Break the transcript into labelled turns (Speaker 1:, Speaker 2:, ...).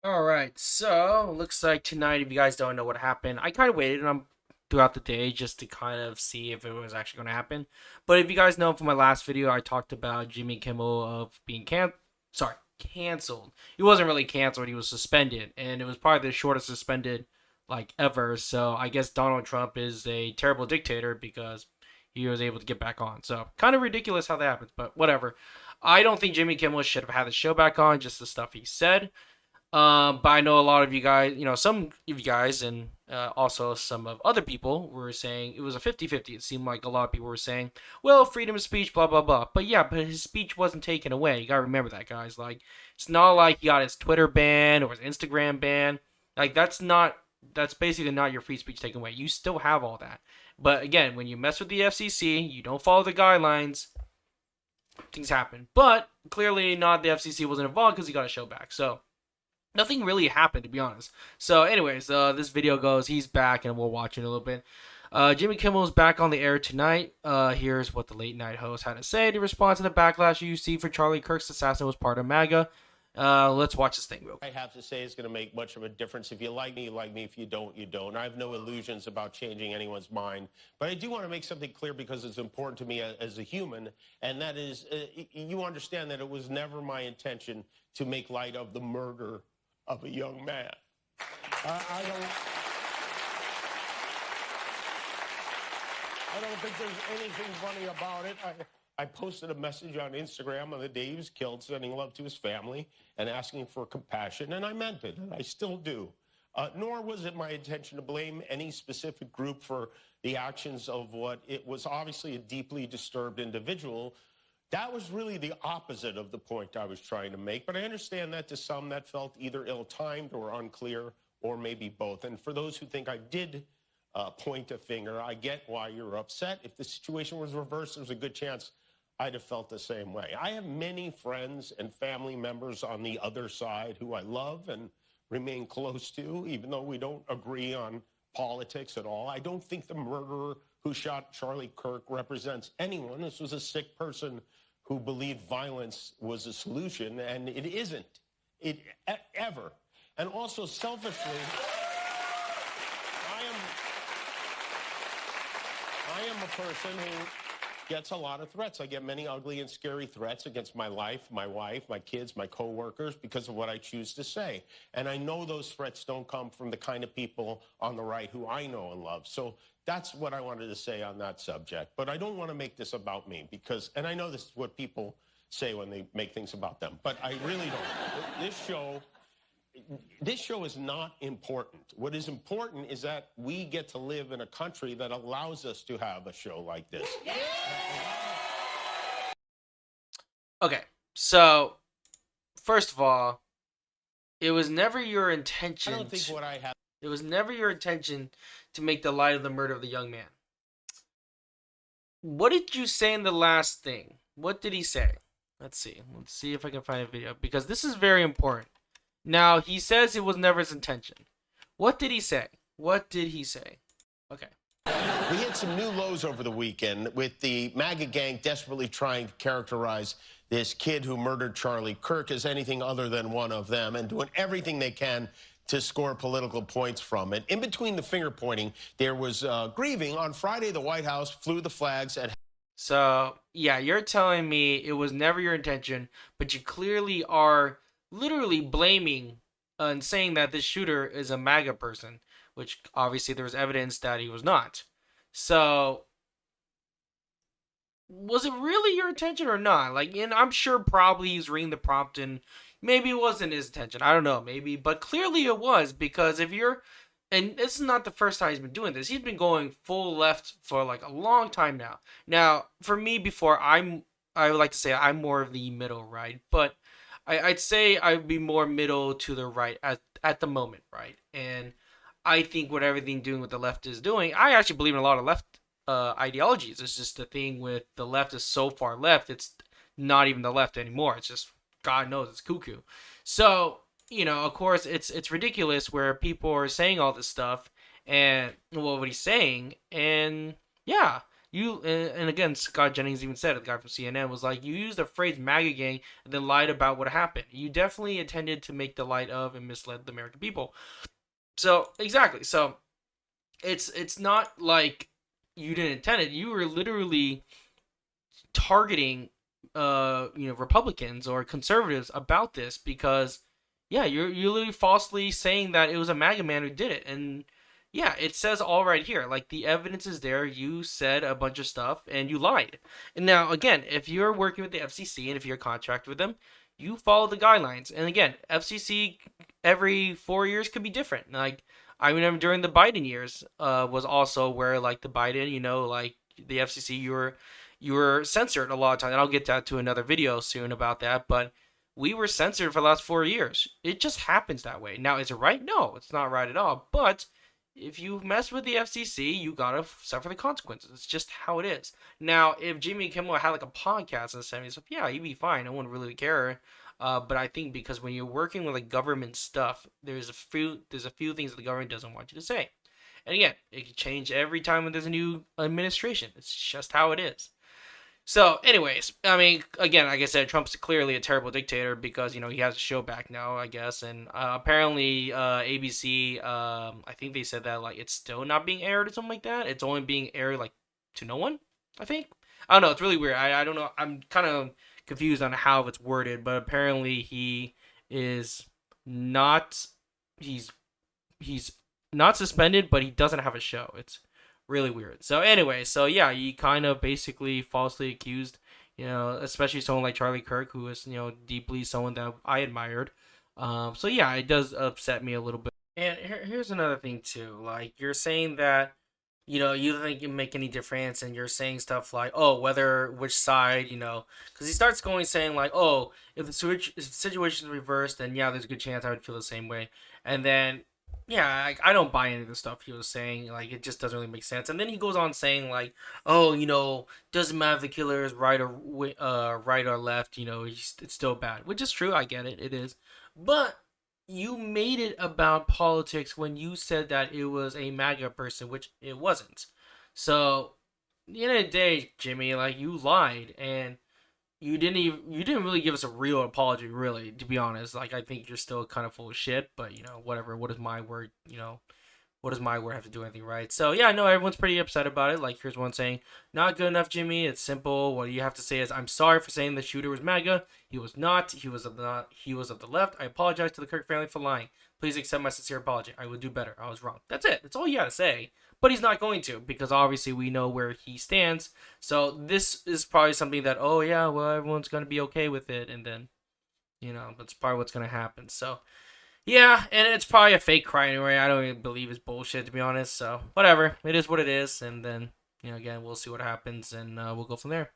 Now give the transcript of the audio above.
Speaker 1: Alright, so looks like tonight, if you guys don't know what happened, I kind of waited on throughout the day just to kind of see if it was actually going to happen. But if you guys know from my last video, I talked about Jimmy Kimmel of being canceled. He wasn't really canceled, he was suspended, and it was probably the shortest suspended like ever. So I guess Donald Trump is a terrible dictator because he was able to get back on. So kind of ridiculous how that happens, but whatever. I don't think Jimmy Kimmel should have had the show back on, just the stuff he said. But I know a lot of you guys, some of you guys and also some of other people were saying it was a 50-50. It seemed like a lot of people were saying, well, freedom of speech, blah, blah, blah. But yeah, but his speech wasn't taken away. You got to remember that, guys. Like, it's not like he got his Twitter ban or his Instagram ban. Like, that's basically not your free speech taken away. You still have all that. But again, when you mess with the FCC, you don't follow the guidelines, things happen. But clearly not the FCC wasn't involved because he got a show back. So nothing really happened, to be honest. So, anyways, this video goes, he's back, and we'll watch it a little bit. Jimmy Kimmel's back on the air tonight. Here's what the late night host had to say to respond to the backlash you see for Charlie Kirk's assassin was part of MAGA. Let's watch this thing real quick.
Speaker 2: I have to say it's going to make much of a difference. If you like me, you like me. If you don't, you don't. I have no illusions about changing anyone's mind. But I do want to make something clear because it's important to me as a human, and that is you understand that it was never my intention to make light of the murder of a young man. I don't think there's anything funny about it. I posted a message on Instagram on the day he was killed, sending love to his family and asking for compassion, and I meant it, and I still do. Nor was it my intention to blame any specific group for the actions of what it was obviously a deeply disturbed individual. That was really the opposite of the point I was trying to make, but I understand that to some that felt either ill-timed or unclear or maybe both. And for those who think I did point a finger, I get why you're upset. If the situation was reversed, there's a good chance I'd have felt the same way. I have many friends and family members on the other side who I love and remain close to, even though we don't agree on politics at all. I don't think the murderer who shot Charlie Kirk represents anyone. This was a sick person who believed violence was a solution, and it isn't. Ever. And also, selfishly, I am a person who gets a lot of threats. I get many ugly and scary threats against my life, my wife, my kids, my coworkers because of what I choose to say. And I know those threats don't come from the kind of people on the right who I know and love. So that's what I wanted to say on that subject. But I don't want to make this about me because, and I know this is what people say when they make things about them, but I really don't. This show is not important. What is important is that we get to live in a country that allows us to have a show like this.
Speaker 1: Okay, so first of all, it was never your intention.
Speaker 2: I don't think what I have.
Speaker 1: It was never your intention to make the light of the murder of the young man. What did you say in the last thing? What did he say? Let's see. Let's see if I can find a video because this is very important. Now, he says it was never his intention. What did he say? What did he say? Okay.
Speaker 2: We hit some new lows over the weekend with the MAGA gang desperately trying to characterize this kid who murdered Charlie Kirk as anything other than one of them and doing everything they can to score political points from it. In between the finger pointing, there was grieving. On Friday, the White House flew the flags at...
Speaker 1: So, yeah, you're telling me it was never your intention, but you clearly are literally blaming and saying that this shooter is a MAGA person, which obviously there was evidence that he was not. So, was it really your intention or not? Like, and I'm sure probably he's reading the prompt and maybe it wasn't his intention. I don't know, maybe, but clearly it was because if you're, and this is not the first time he's been doing this. He's been going full left for like a long time now. Now, for me, before I would like to say I'm more of the middle right, but I'd say I'd be more middle to the right at the moment, right? And I think what everything doing what the left is doing, I actually believe in a lot of left ideologies. It's just the thing with the left is so far left, it's not even the left anymore. It's just, God knows, it's cuckoo. So, of course, it's ridiculous where people are saying all this stuff and what he's saying. And yeah, And again, Scott Jennings even said it, the guy from CNN was like, you used the phrase MAGA gang and then lied about what happened. You definitely intended to make the light of and misled the American people. So exactly. So it's not like you didn't intend it. You were literally targeting Republicans or conservatives about this because yeah, you're literally falsely saying that it was a MAGA man who did it. And yeah, it says all right here. Like the evidence is there. You said a bunch of stuff and you lied. And now again, if you're working with the FCC and if you're contracted with them, you follow the guidelines. And again, FCC every 4 years could be different. Like I remember during the Biden years was also where like the Biden, like the FCC, you were censored a lot of times. And I'll get to another video soon about that. But we were censored for the last 4 years. It just happens that way. Now, is it right? No, it's not right at all. But if you mess with the FCC, you gotta suffer the consequences. It's just how it is. Now, if Jimmy Kimmel had like a podcast in the 70s, yeah, he'd be fine. No one really care. But I think because when you're working with like government stuff, there's a few things that the government doesn't want you to say. And again, it can change every time when there's a new administration. It's just how it is. So, anyways, I mean, again, like I said, Trump's clearly a terrible dictator because he has a show back now, I guess, and apparently ABC, I think they said that like it's still not being aired or something like that. It's only being aired like to no one. I think. I don't know. It's really weird. I don't know. I'm kind of confused on how it's worded, but apparently he is not. He's not suspended, but he doesn't have a show. It's really weird. So anyway, so yeah, he kind of basically falsely accused, especially someone like Charlie Kirk, who is deeply someone that I admired. So yeah, it does upset me a little bit. And here's another thing too. Like you're saying that you don't think it make any difference, and you're saying stuff like, oh, whether which side, because he starts going saying like, oh, if the situation is reversed, then yeah, there's a good chance I would feel the same way, and then yeah, I don't buy any of the stuff he was saying. Like it just doesn't really make sense. And then he goes on saying like, oh, doesn't matter if the killer is right or left. It's still bad, which is true. I get it. It is, but you made it about politics when you said that it was a MAGA person, which it wasn't. So, at the end of the day, Jimmy, like you lied and you didn't really give us a real apology, really, to be honest. Like I think you're still kind of full of shit, but whatever. What does my word, what does my word have to do with anything, right? So yeah, no, everyone's pretty upset about it. Like here's one saying, "Not good enough, Jimmy. It's simple. What you have to say is, I'm sorry for saying the shooter was MAGA. He was not. He was of the left. I apologize to the Kirk family for lying. Please accept my sincere apology. I will do better. I was wrong. That's it. That's all you gotta say." But he's not going to because obviously we know where he stands. So this is probably something that, oh yeah, well everyone's gonna be okay with it, and then that's probably what's gonna happen. So yeah, and it's probably a fake cry anyway. I don't even believe it's bullshit, to be honest. So whatever, it is what it is, and then again, we'll see what happens, and we'll go from there.